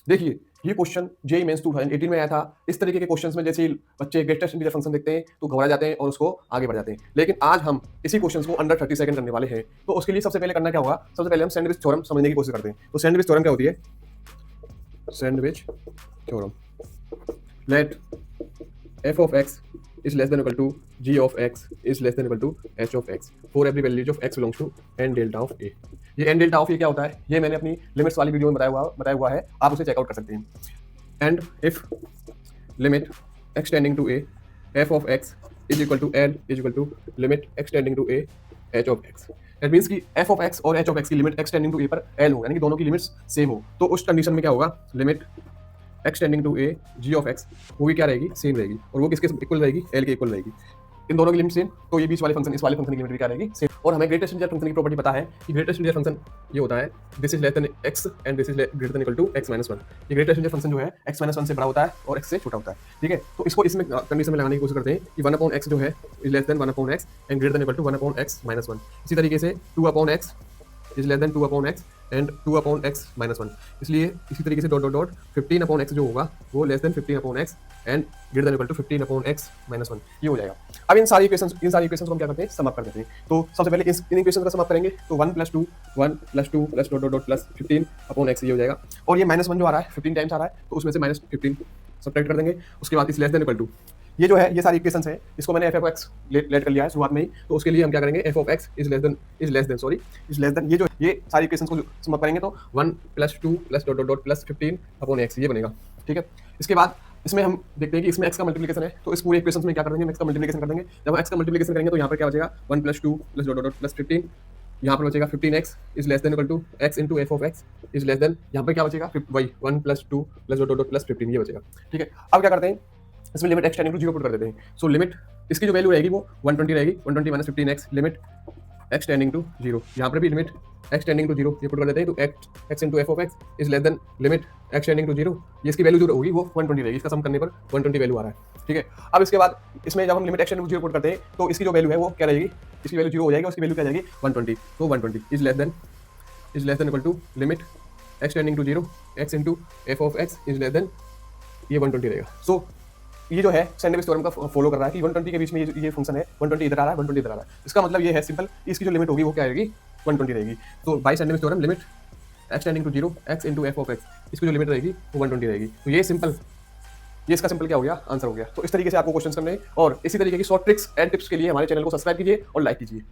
देखिए, ये question JEE mains 2018 में आया था। इस तरीके के क्वेश्चन्स में जैसे ही बच्चे ग्रेटेस्ट इंटीजर फंक्शन देखते हैं तो घबरा जाते हैं और उसको आगे बढ़ जाते हैं। लेकिन आज हम इसी क्वेश्चंस को अंडर 30 सेकंड करने वाले हैं। तो उसके लिए सबसे पहले करना क्या होगा? सबसे पहले हम सैंडविच थ्योरम समझने की कोशिश करते हैं। तो सैंडविच थ्योरम क्या होती है? Sandwich theorem, let f of x is less than or equal to g of x is less than or equal to h of x for every value of x belongs to n delta of a। ये n delta of a क्या होता है? ये मैंने अपनी limits वाली video में बताया हुआ है, आप उसे चेकआउट कर सकते हैं। And if limit x tending to a f of x is equal to l is equal to limit x tending to a h of x। That means कि f of x और h of x की limit x tending to a पर l हो, यानी कि दोनों की limits same हो। तो उस कंडीशन में क्या होगा? Limit x tending to a g of x वो भी क्या रहेगी? सेम रहेगी। और वो किसके इक्वल रहेगी? एल के इक्वल रहेगी। इन दोनों की लिमिट सेम, तो ये बीच वाले फंक्शन इस वाले फंक्शन की लिमिट भी क्या रहेगी? सेम। और हमें ग्रेटेस्ट इंटीजर फंक्शन की प्रॉपर्टी पता है कि ग्रेटेस्ट इंटीजर फंक्शन ये होता है this is less than x and this is greater than equal to x minus one. ये ग्रेटेस्ट इंटीजर फंक्शन जो है एक्स माइनस वन से बड़ा होता है और एक्स से छोटा होता है। ठीक है, तो इसको इसमें कंडीशन में लगाने की कोशिश करते हैं कि वन अपॉन एक्स जो है is less than one upon x and greater than equal to one upon x minus one. इसी तरीके से two upon x is less than two upon x and two upon x minus one. इसलिए इसी तरीके से dot dot dot 15 upon x जो होगा वो less than 15 upon x and greater than equal to 15 upon x minus one, ये हो जाएगा। अब इन सारी इक्वेशंस को हम क्या करते हैं? सम अप कर देते हैं। तो सबसे पहले इन इक्वेशंस का सम अप करेंगे तो 1 + 2 plus dot dot dot plus 15 upon x ये हो जाएगा। और ये माइनस वन जो आ रहा है 15 टाइम्स आ रहा है, तो उसमें से माइनस 15 सब्ट्रैक्ट कर देंगे। उसके बाद इस लेस देन इक्वल टू ये जो है ये सारी इक्वेशंस है, इसको मैंने एफ ऑफ एक्स लेट कर लिया है शुरुआत में ही। तो उसके लिए हम क्या करेंगे? F of x is less than ये सारी इक्वेशंस को सम अप करेंगे तो 1 + 2 plus dot dot dot plus 15 upon x ये बनेगा। ठीक है, इसके बाद इसमें हम देखते हैं कि इसमें एक्स का मल्टीप्लिकेशन है, तो इस पूरे इक्वेशंस में क्या कर देंगे? एक्स का मल्टीप्लिकेशन कर देंगे। जब हम एक्स का मल्टीप्लिकेशन करेंगे तो यहाँ पर क्या बचेगा? 1 + 2 plus dot dot dot plus 15, यहाँ पर बचेगा 15x is less than equal to x into f of x is less than, यहाँ पर क्या बचेगा? वही 1 + 2 plus dot dot dot plus 15 ये बचेगा। ठीक है, अब क्या करते हैं? इसमें लिमिट एक्सटेंडिंग टू 0 पुट कर देते हैं। सो लिमिट इसकी जो वैल्यू रहेगी वो 120 रहेगी, 120 minus 15x limit x tending to 0। यहाँ पर भी लिमिट एक्सटेंडिंग टू 0 ये पुट कर देते हैं। तो x into f of x is less than limit x tending to 0, ये इसकी वैल्यू जो होगी वो 120 रहेगी। इसका सम करने पर 120 वैल्यू आ रहा है। ठीक है, अब इसके बाद इसमें जब हम लिमिट एक्सटेंडिंग टू 0 पुट करते हैं तो इसकी जो वैल्यू है वो क्या रहेगी? इसकी वैल्यू 0 हो जाएगी, उसकी वैल्यू क्या जाएगी? 120। तो 120 is less than equal to limit x tending to 0 x into f of x is less than ये 120 रहेगा। सो ये जो है सैंडविच थ्योरम का फॉलो कर रहा है कि 120 के बीच में ये फंक्शन है, 120 इधर आ रहा है, 120 इधर आ रहा है। इसका मतलब ये है सिंपल, इसकी जो लिमिट होगी वो क्या आएगी? 120 रहेगी। तो by sandwich theorem limit x tending to 0 x into f of x इसकी जो लिमिट रहेगी वो 120 रहेगी। तो ये इसका सिंपल क्या हो गया? आंसर हो गया। तो इस तरीके से आपको क्वेश्चन करने और इसी तरीके की शॉर्ट ट्रिक्स एंड टिप्स के लिए हमारे चैनल को सब्सक्राइब कीजिए और लाइक कीजिए।